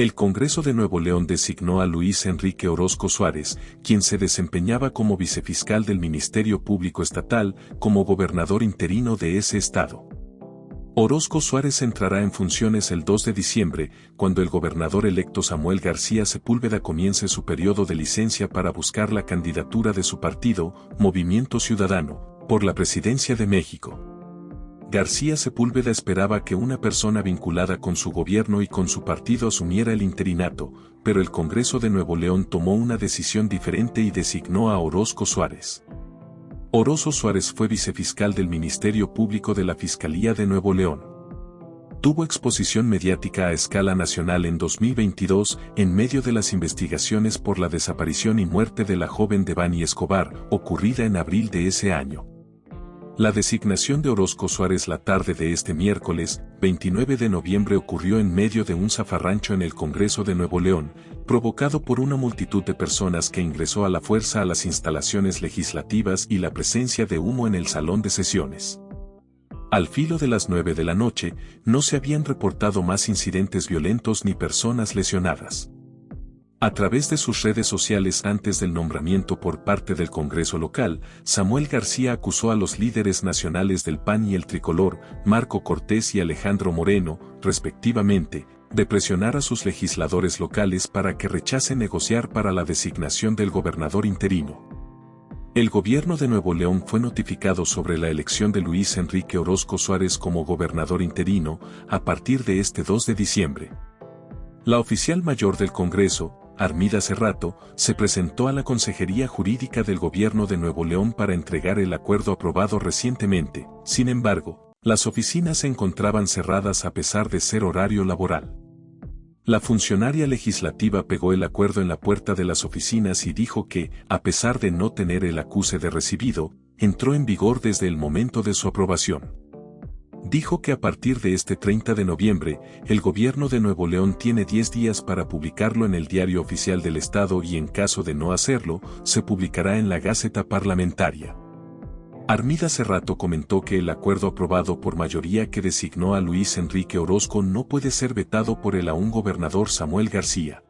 El Congreso de Nuevo León designó a Luis Enrique Orozco Suárez, quien se desempeñaba como vicefiscal del Ministerio Público Estatal, como gobernador interino de ese estado. Orozco Suárez entrará en funciones el 2 de diciembre, cuando el gobernador electo Samuel García Sepúlveda comience su periodo de licencia para buscar la candidatura de su partido, Movimiento Ciudadano, por la presidencia de México. García Sepúlveda esperaba que una persona vinculada con su gobierno y con su partido asumiera el interinato, pero el Congreso de Nuevo León tomó una decisión diferente y designó a Orozco Suárez. Orozco Suárez fue vicefiscal del Ministerio Público de la Fiscalía de Nuevo León. Tuvo exposición mediática a escala nacional en 2022 en medio de las investigaciones por la desaparición y muerte de la joven Devani Escobar, ocurrida en abril de ese año. La designación de Orozco Suárez la tarde de este miércoles, 29 de noviembre ocurrió en medio de un zafarrancho en el Congreso de Nuevo León, provocado por una multitud de personas que ingresó a la fuerza a las instalaciones legislativas y la presencia de humo en el salón de sesiones. Al filo de las 9 de la noche, no se habían reportado más incidentes violentos ni personas lesionadas. A través de sus redes sociales antes del nombramiento por parte del Congreso local, Samuel García acusó a los líderes nacionales del PAN y el Tricolor, Marco Cortés y Alejandro Moreno, respectivamente, de presionar a sus legisladores locales para que rechacen negociar para la designación del gobernador interino. El gobierno de Nuevo León fue notificado sobre la elección de Luis Enrique Orozco Suárez como gobernador interino a partir de este 2 de diciembre. La oficial mayor del Congreso, Armida Cerrato, se presentó a la Consejería Jurídica del Gobierno de Nuevo León para entregar el acuerdo aprobado recientemente. Sin embargo, las oficinas se encontraban cerradas a pesar de ser horario laboral. La funcionaria legislativa pegó el acuerdo en la puerta de las oficinas y dijo que, a pesar de no tener el acuse de recibido, entró en vigor desde el momento de su aprobación. Dijo que a partir de este 30 de noviembre, el gobierno de Nuevo León tiene 10 días para publicarlo en el Diario Oficial del Estado y en caso de no hacerlo, se publicará en la Gaceta Parlamentaria. Armida Cerrato comentó que el acuerdo aprobado por mayoría que designó a Luis Enrique Orozco no puede ser vetado por el aún gobernador Samuel García.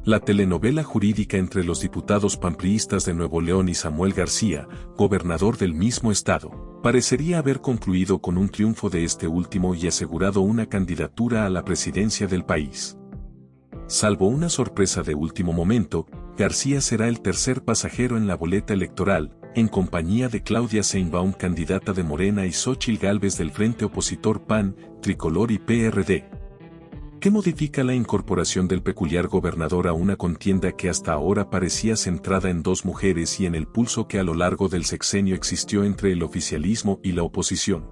La telenovela jurídica entre los diputados panpriistas de Nuevo León y Samuel García, gobernador del mismo estado, parecería haber concluido con un triunfo de este último y asegurado una candidatura a la presidencia del país. Salvo una sorpresa de último momento, García será el tercer pasajero en la boleta electoral, en compañía de Claudia Sheinbaum, candidata de Morena, y Xóchitl Gálvez del Frente Opositor PAN, Tricolor y PRD. ¿Qué modifica la incorporación del peculiar gobernador a una contienda que hasta ahora parecía centrada en dos mujeres y en el pulso que a lo largo del sexenio existió entre el oficialismo y la oposición?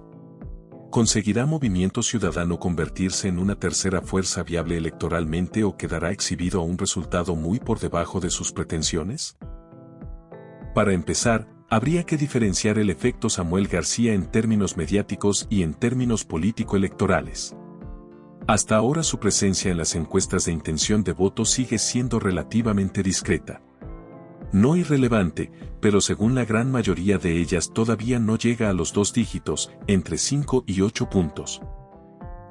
¿Conseguirá Movimiento Ciudadano convertirse en una tercera fuerza viable electoralmente o quedará exhibido a un resultado muy por debajo de sus pretensiones? Para empezar, habría que diferenciar el efecto Samuel García en términos mediáticos y en términos político-electorales. Hasta ahora su presencia en las encuestas de intención de voto sigue siendo relativamente discreta. No irrelevante, pero según la gran mayoría de ellas todavía no llega a los 2 dígitos, entre 5 y 8 puntos.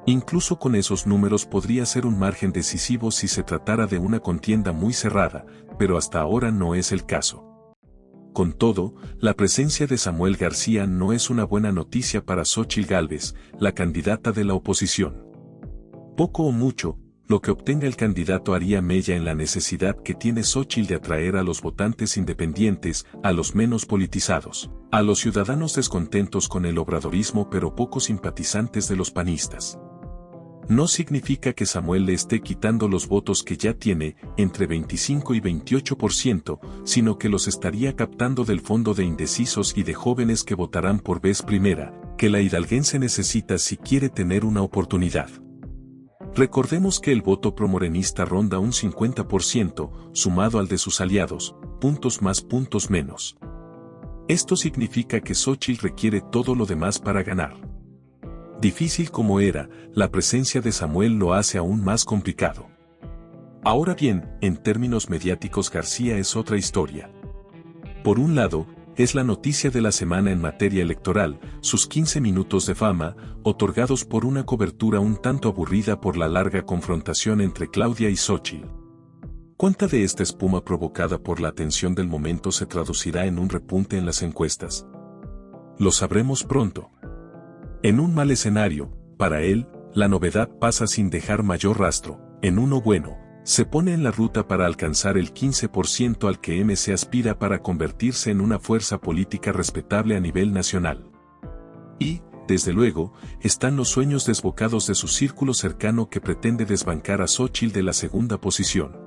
Incluso con esos números podría ser un margen decisivo si se tratara de una contienda muy cerrada, pero hasta ahora no es el caso. Con todo, la presencia de Samuel García no es una buena noticia para Xóchitl Gálvez, la candidata de la oposición. Poco o mucho, lo que obtenga el candidato haría mella en la necesidad que tiene Xóchitl de atraer a los votantes independientes, a los menos politizados, a los ciudadanos descontentos con el obradorismo pero poco simpatizantes de los panistas. No significa que Samuel le esté quitando los votos que ya tiene, entre 25 y 28%, sino que los estaría captando del fondo de indecisos y de jóvenes que votarán por vez primera, que la hidalguense necesita si quiere tener una oportunidad. Recordemos que el voto promorenista ronda un 50%, sumado al de sus aliados, puntos más puntos menos. Esto significa que Xóchitl requiere todo lo demás para ganar. Difícil como era, la presencia de Samuel lo hace aún más complicado. Ahora bien, en términos mediáticos García es otra historia. Por un lado, es la noticia de la semana en materia electoral, sus 15 minutos de fama, otorgados por una cobertura un tanto aburrida por la larga confrontación entre Claudia y Xóchitl. ¿Cuánta de esta espuma provocada por la atención del momento se traducirá en un repunte en las encuestas? Lo sabremos pronto. En un mal escenario, para él, la novedad pasa sin dejar mayor rastro. En uno bueno, se pone en la ruta para alcanzar el 15% al que MC aspira para convertirse en una fuerza política respetable a nivel nacional. Y, desde luego, están los sueños desbocados de su círculo cercano que pretende desbancar a Xóchitl de la segunda posición.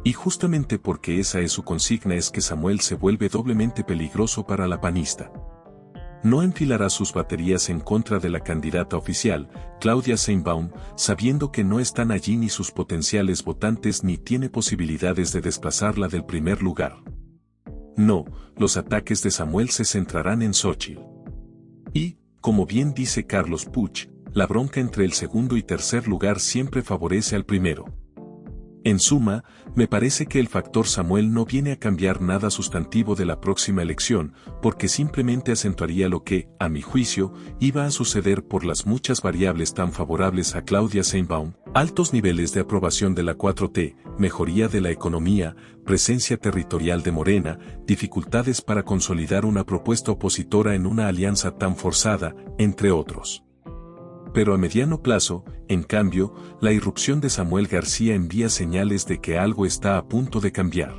Y justamente porque esa es su consigna es que Samuel se vuelve doblemente peligroso para la panista. No enfilará sus baterías en contra de la candidata oficial, Claudia Sheinbaum, sabiendo que no están allí ni sus potenciales votantes ni tiene posibilidades de desplazarla del primer lugar. No, los ataques de Samuel se centrarán en Xóchitl. Y, como bien dice Carlos Puig, la bronca entre el segundo y tercer lugar siempre favorece al primero. En suma, me parece que el factor Samuel no viene a cambiar nada sustantivo de la próxima elección, porque simplemente acentuaría lo que, a mi juicio, iba a suceder por las muchas variables tan favorables a Claudia Sheinbaum: altos niveles de aprobación de la 4T, mejoría de la economía, presencia territorial de Morena, dificultades para consolidar una propuesta opositora en una alianza tan forzada, entre otros. Pero a mediano plazo, en cambio, la irrupción de Samuel García envía señales de que algo está a punto de cambiar.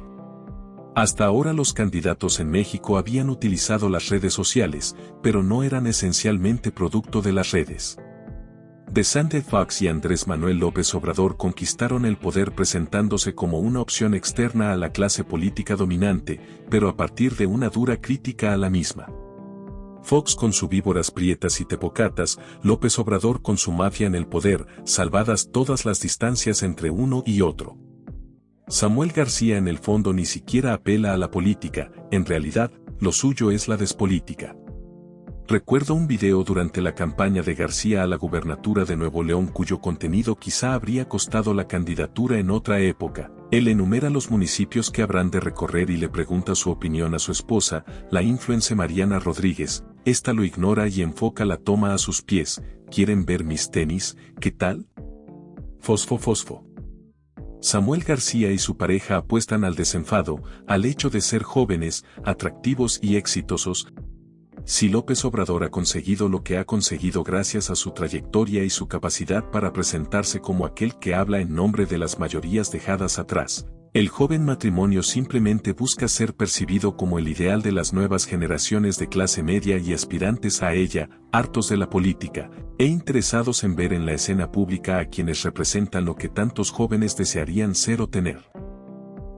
Hasta ahora los candidatos en México habían utilizado las redes sociales, pero no eran esencialmente producto de las redes. Vicente Fox y Andrés Manuel López Obrador conquistaron el poder presentándose como una opción externa a la clase política dominante, pero a partir de una dura crítica a la misma. Fox con sus víboras prietas y tepocatas, López Obrador con su mafia en el poder, salvadas todas las distancias entre uno y otro. Samuel García en el fondo ni siquiera apela a la política, en realidad, lo suyo es la despolítica. Recuerdo un video durante la campaña de García a la gubernatura de Nuevo León cuyo contenido quizá habría costado la candidatura en otra época. Él enumera los municipios que habrán de recorrer y le pregunta su opinión a su esposa, la influencer Mariana Rodríguez. Esta lo ignora y enfoca la toma a sus pies. ¿Quieren ver mis tenis? ¿Qué tal? Fosfo fosfo. Samuel García y su pareja apuestan al desenfado, al hecho de ser jóvenes, atractivos y exitosos. Si López Obrador ha conseguido lo que ha conseguido gracias a su trayectoria y su capacidad para presentarse como aquel que habla en nombre de las mayorías dejadas atrás, el joven matrimonio simplemente busca ser percibido como el ideal de las nuevas generaciones de clase media y aspirantes a ella, hartos de la política, e interesados en ver en la escena pública a quienes representan lo que tantos jóvenes desearían ser o tener.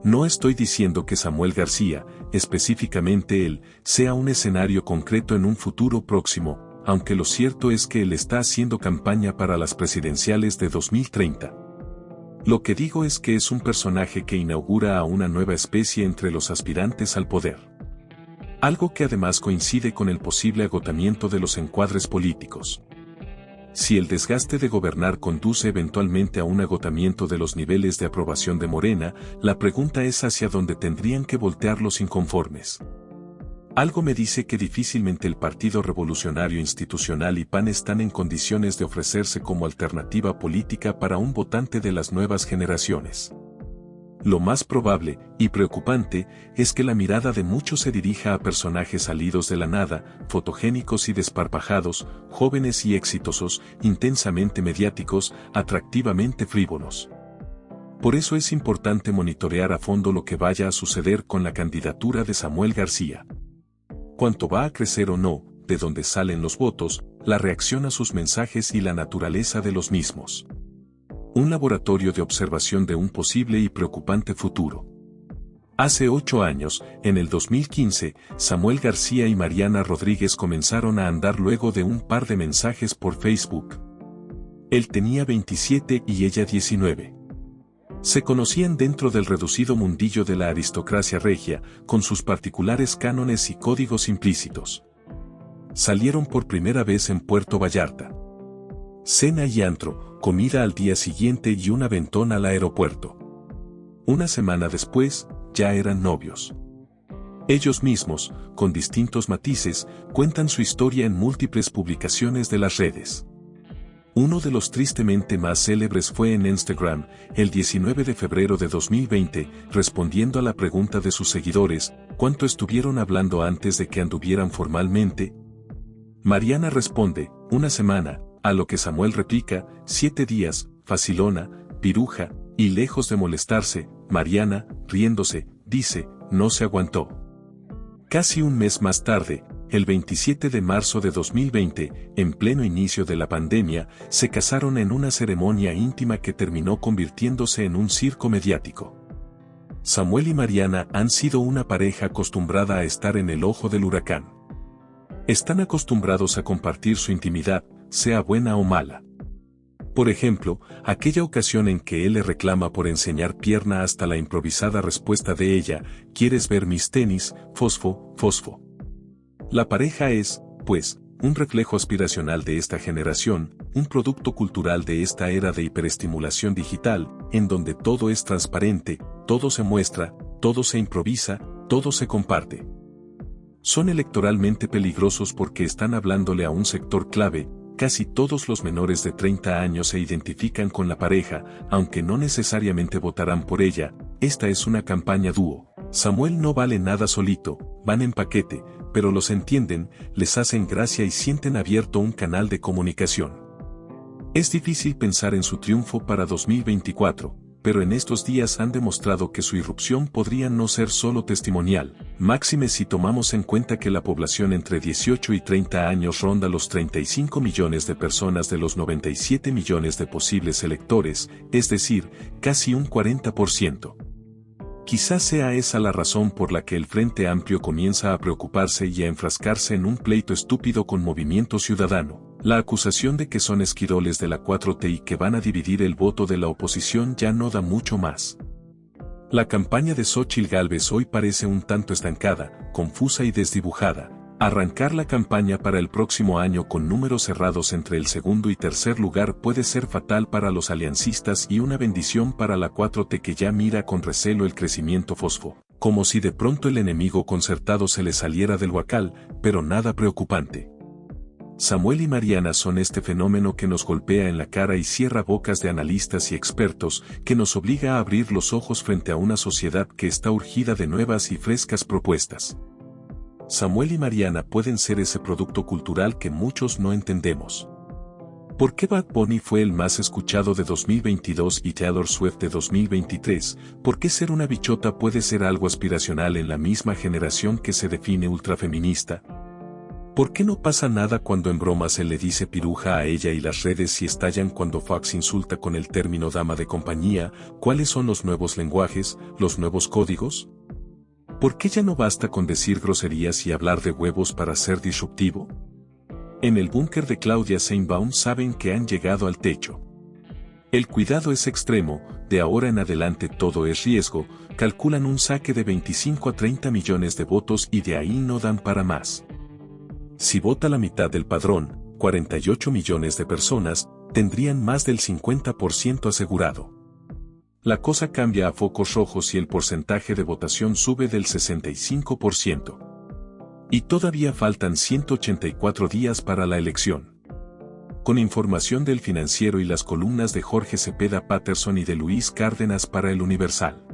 No estoy diciendo que Samuel García, específicamente él, sea un escenario concreto en un futuro próximo, aunque lo cierto es que él está haciendo campaña para las presidenciales de 2030. Lo que digo es que es un personaje que inaugura a una nueva especie entre los aspirantes al poder. Algo que además coincide con el posible agotamiento de los encuadres políticos. Si el desgaste de gobernar conduce eventualmente a un agotamiento de los niveles de aprobación de Morena, la pregunta es hacia dónde tendrían que voltear los inconformes. Algo me dice que difícilmente el Partido Revolucionario Institucional y PAN están en condiciones de ofrecerse como alternativa política para un votante de las nuevas generaciones. Lo más probable, y preocupante, es que la mirada de muchos se dirija a personajes salidos de la nada, fotogénicos y desparpajados, jóvenes y exitosos, intensamente mediáticos, atractivamente frívolos. Por eso es importante monitorear a fondo lo que vaya a suceder con la candidatura de Samuel García. Cuánto va a crecer o no, de dónde salen los votos, la reacción a sus mensajes y la naturaleza de los mismos. Un laboratorio de observación de un posible y preocupante futuro. Hace 8 años, en el 2015, Samuel García y Mariana Rodríguez comenzaron a andar luego de un par de mensajes por Facebook. Él tenía 27 y ella 19. Se conocían dentro del reducido mundillo de la aristocracia regia, con sus particulares cánones y códigos implícitos. Salieron por primera vez en Puerto Vallarta. Cena y antro, comida al día siguiente y un aventón al aeropuerto. Una semana después, ya eran novios. Ellos mismos, con distintos matices, cuentan su historia en múltiples publicaciones de las redes. Uno de los tristemente más célebres fue en Instagram, el 19 de febrero de 2020, respondiendo a la pregunta de sus seguidores, ¿cuánto estuvieron hablando antes de que anduvieran formalmente? Mariana responde, 1 semana, a lo que Samuel replica, 7 días, facilona, piruja, y lejos de molestarse, Mariana, riéndose, dice, no se aguantó. Casi un mes más tarde, el 27 de marzo de 2020, en pleno inicio de la pandemia, se casaron en una ceremonia íntima que terminó convirtiéndose en un circo mediático. Samuel y Mariana han sido una pareja acostumbrada a estar en el ojo del huracán. Están acostumbrados a compartir su intimidad, sea buena o mala. Por ejemplo, aquella ocasión en que él le reclama por enseñar pierna hasta la improvisada respuesta de ella, ¿quieres ver mis tenis, fosfo, fosfo? La pareja es, pues, un reflejo aspiracional de esta generación, un producto cultural de esta era de hiperestimulación digital, en donde todo es transparente, todo se muestra, todo se improvisa, todo se comparte. Son electoralmente peligrosos porque están hablándole a un sector clave. Casi todos los menores de 30 años se identifican con la pareja, aunque no necesariamente votarán por ella. Esta es una campaña dúo. Samuel no vale nada solito, van en paquete, pero los entienden, les hacen gracia y sienten abierto un canal de comunicación. Es difícil pensar en su triunfo para 2024, pero en estos días han demostrado que su irrupción podría no ser solo testimonial, máxime si tomamos en cuenta que la población entre 18 y 30 años ronda los 35 millones de personas de los 97 millones de posibles electores, es decir, casi un 40%. Quizás sea esa la razón por la que el Frente Amplio comienza a preocuparse y a enfrascarse en un pleito estúpido con Movimiento Ciudadano. La acusación de que son esquiroles de la 4T y que van a dividir el voto de la oposición ya no da mucho más. La campaña de Xóchitl Gálvez hoy parece un tanto estancada, confusa y desdibujada. Arrancar la campaña para el próximo año con números cerrados entre el segundo y tercer lugar puede ser fatal para los aliancistas y una bendición para la 4T que ya mira con recelo el crecimiento fosfo, como si de pronto el enemigo concertado se le saliera del huacal, pero nada preocupante. Samuel y Mariana son este fenómeno que nos golpea en la cara y cierra bocas de analistas y expertos, que nos obliga a abrir los ojos frente a una sociedad que está urgida de nuevas y frescas propuestas. Samuel y Mariana pueden ser ese producto cultural que muchos no entendemos. ¿Por qué Bad Bunny fue el más escuchado de 2022 y Taylor Swift de 2023? ¿Por qué ser una bichota puede ser algo aspiracional en la misma generación que se define ultrafeminista? ¿Por qué no pasa nada cuando en broma se le dice piruja a ella y las redes y estallan cuando Fox insulta con el término dama de compañía? ¿Cuáles son los nuevos lenguajes, los nuevos códigos? ¿Por qué ya no basta con decir groserías y hablar de huevos para ser disruptivo? En el búnker de Claudia Sheinbaum saben que han llegado al techo. El cuidado es extremo, de ahora en adelante todo es riesgo, calculan un saque de 25 a 30 millones de votos y de ahí no dan para más. Si vota la mitad del padrón, 48 millones de personas, tendrían más del 50% asegurado. La cosa cambia a focos rojos y el porcentaje de votación sube del 65%. Y todavía faltan 184 días para la elección. Con información del Financiero y las columnas de Jorge Cepeda Patterson y de Luis Cárdenas para El Universal.